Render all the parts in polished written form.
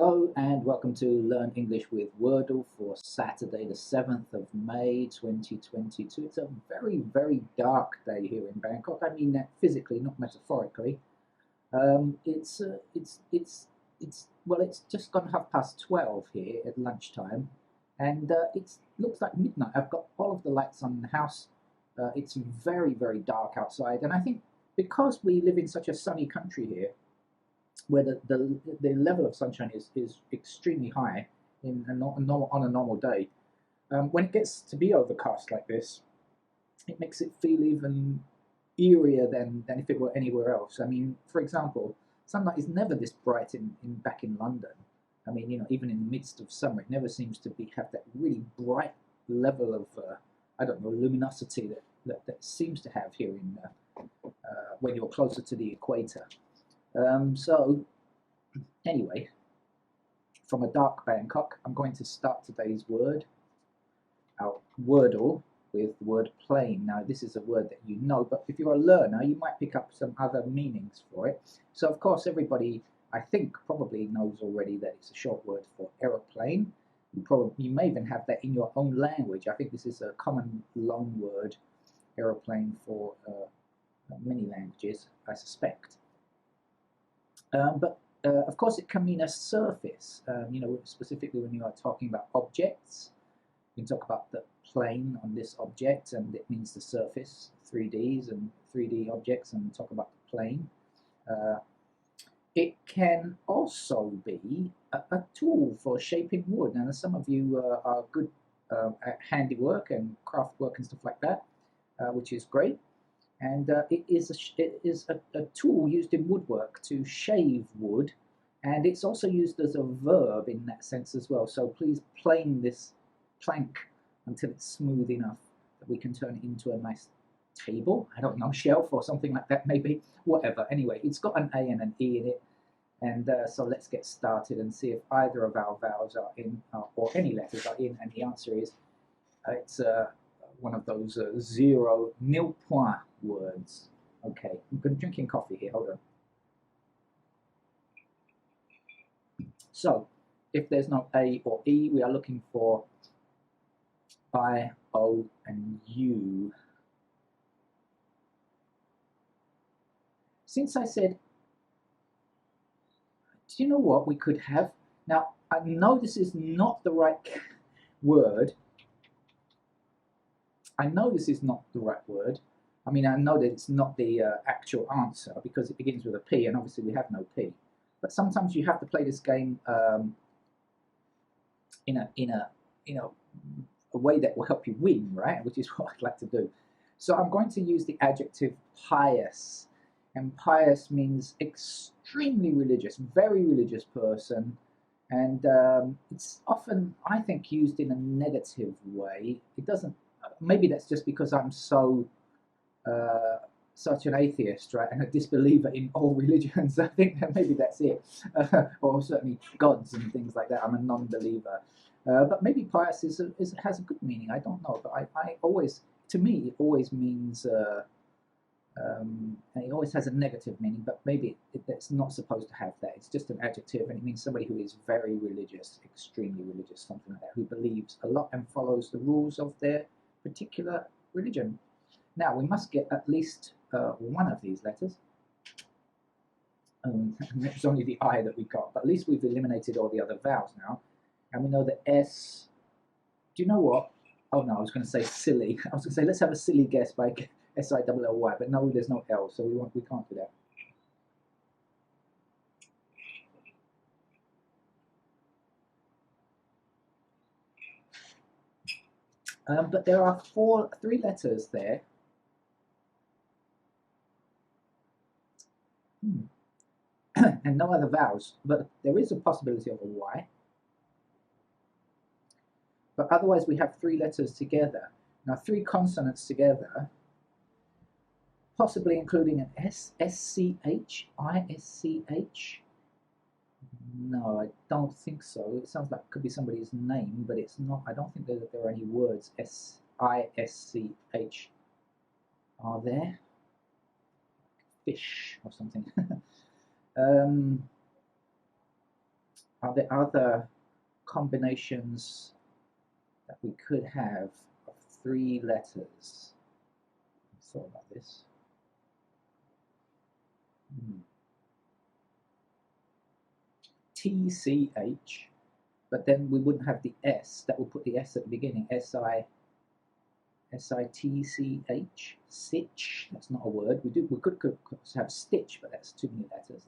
Hello and welcome to Learn English with Wordle for Saturday the 7th of May 2022. It's a very dark day here in Bangkok. I mean that physically, not metaphorically. It's just gone 12:30 here at lunchtime, and it looks like midnight. I've got all of the lights on in the house. It's very dark outside, and I think because we live in such a sunny country here, where the level of sunshine is extremely high on a normal day. When it gets to be overcast like this, it makes it feel even eerier than if it were anywhere else. I mean, for example, sunlight is never this bright back in London. I mean, even in the midst of summer, it never seems to have that really bright level of I don't know, luminosity that seems to have here in when you're closer to the equator. So, anyway, from a dark Bangkok, I'm going to start today's our Wordle, with the word plane. Now, this is a word that you know, but if you're a learner, you might pick up some other meanings for it. So, of course, everybody, I think, probably knows already that it's a short word for aeroplane. You may even have that in your own language. I think this is a common loan word, aeroplane, for many languages, I suspect. But of course, it can mean a surface. Specifically when you are talking about objects, you can talk about the plane on this object, and it means the surface, 3Ds and 3D objects, and talk about the plane. It can also be a tool for shaping wood. Now, some of you are good at handiwork and craft work and stuff like that, which is great. And it is a tool used in woodwork to shave wood, and it's also used as a verb in that sense as well. So please plane this plank until it's smooth enough that we can turn it into a nice table. I don't know, shelf or something like that, maybe. Whatever. Anyway, it's got an A and an E in it, and so let's get started and see if either of our vowels are in, or any letters are in. And the answer is it's one of those nil point words. Okay, I'm drinking coffee here, hold on. So, if there's no A or E, we are looking for I, O, and U. Since I said, do you know what we could have? Now, I know this is not the right word. I know this is not the right word. I mean, I know that it's not the actual answer because it begins with a P, and obviously we have no P. But sometimes you have to play this game in a way that will help you win, right? Which is what I'd like to do. So I'm going to use the adjective pious, and pious means extremely religious, very religious person, and it's often, I think, used in a negative way. It doesn't. Maybe that's just because I'm such an atheist, right, and a disbeliever in all religions. I think that maybe that's it, or certainly gods and things like that. I'm a non-believer, but maybe pious has a good meaning. I don't know, but I always, to me, it always means, it always has a negative meaning. But maybe it's not supposed to have that. It's just an adjective, and it means somebody who is very religious, extremely religious, something like that, who believes a lot and follows the rules of their particular religion. Now, we must get at least one of these letters. It's only the I that we got, but at least we've eliminated all the other vowels now. And we know that S. Do you know what? Oh no, I was going to say silly. I was going to say let's have a silly guess by S-I-L-L-Y, but no, there's no L, so we can't do that. But there are three letters there. And no other vowels, but there is a possibility of a Y. But otherwise we have three letters together. Now, three consonants together, possibly including an S, S-C-H, I-S-C-H. No, I don't think so. It sounds like it could be somebody's name, but it's not. I don't think that there are any words S-I-S-C-H. Are there? Fish or something. Are there other combinations that we could have of 3 letters? I thought about this. TCH, but then we wouldn't have the S. That would put the S at the beginning. SITCH, sitch. That's not a word. We could have stitch, but that's too many letters.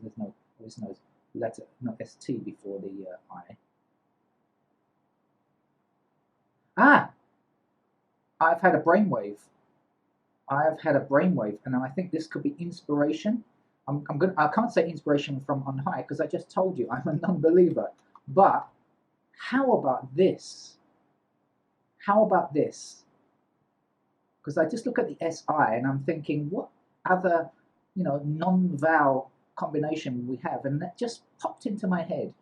There's no letter, not ST before the I. Ah, I've had a brainwave. I've had a brainwave, and I think this could be inspiration. I can't say inspiration from on high because I just told you I'm a non-believer. But how about this? How about this? Because I just look at the SI and I'm thinking, what other, non-vowel combination we have, and that just popped into my head.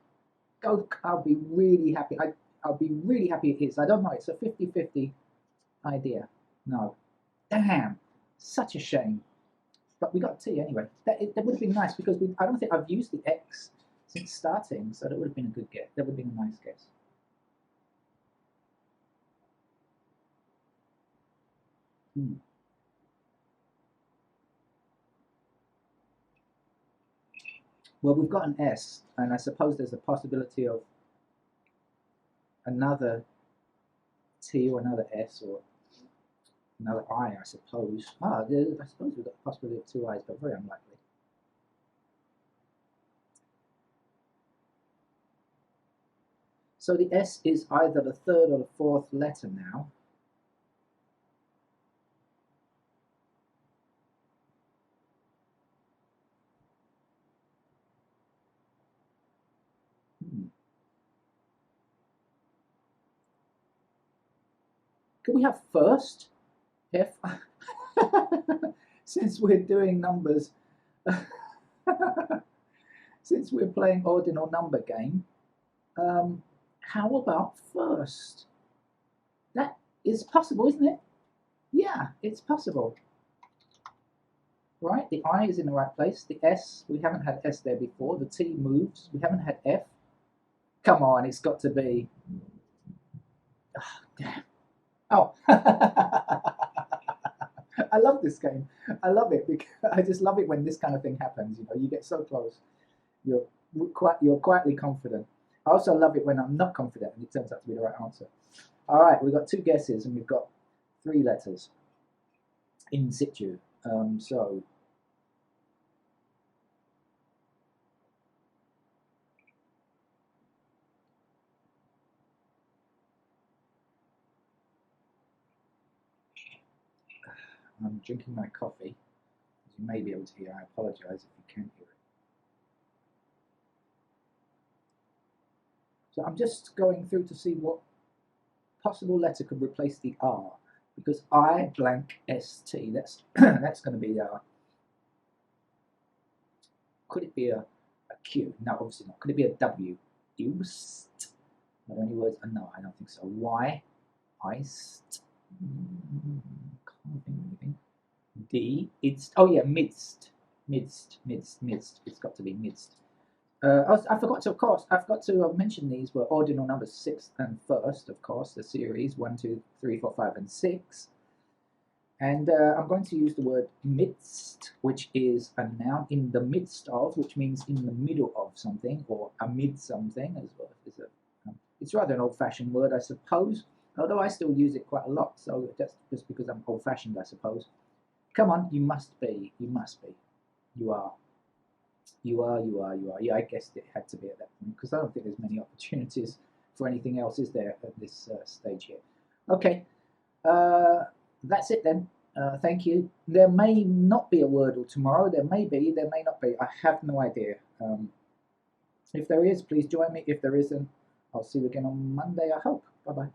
I'll be really happy. I'll be really happy it is. I don't know. It's a 50-50 idea. No. Damn. Such a shame. But we got T anyway. That would have been nice because I don't think I've used the X since starting, so that would have been a good guess. That would have been a nice guess. Well, we've got an S, and I suppose there's a possibility of another T or another S or another I suppose. I suppose we've got the possibility of 2 I's, but very unlikely. So the S is either the 3rd or the 4th letter now. Could we have first? If since we're doing numbers, since we're playing ordinal number game, how about first? That is possible, isn't it? Yeah, it's possible. Right, the I is in the right place. The S, we haven't had S there before. The T moves. We haven't had F. Come on, it's got to be. Oh, damn. Oh. I love this game. I love it because I just love it when this kind of thing happens. You get so close. You're quietly confident. I also love it when I'm not confident and it turns out to be the right answer. All right, we've got 2 guesses and we've got 3 letters in situ. So I'm drinking my coffee, as you may be able to hear. I apologize if you can't hear it. So I'm just going through to see what possible letter could replace the R, because I blank ST, that's that's going to be a. Could it be a Q? No, obviously not. Could it be a W? Used? Are there any words? No, I don't think so. Y? Iced? Can't think of anything. D? It's, oh yeah, midst. Midst. It's got to be midst. I forgot to mention these were ordinal numbers 6th and 1st, of course, the series 1, 2, 3, 4, 5, and 6. And I'm going to use the word midst, which is a noun, in the midst of, which means in the middle of something, or amid something as well. It's rather an old-fashioned word, I suppose, although I still use it quite a lot, so that's just because I'm old-fashioned, I suppose. Come on, you must be. You are. Yeah, I guessed it had to be at that point, because I don't think there's many opportunities for anything else, is there, at this stage here. Okay, that's it then. Thank you. There may not be a Wordle tomorrow. There may be, there may not be. I have no idea. If there is, please join me. If there isn't, I'll see you again on Monday, I hope. Bye-bye.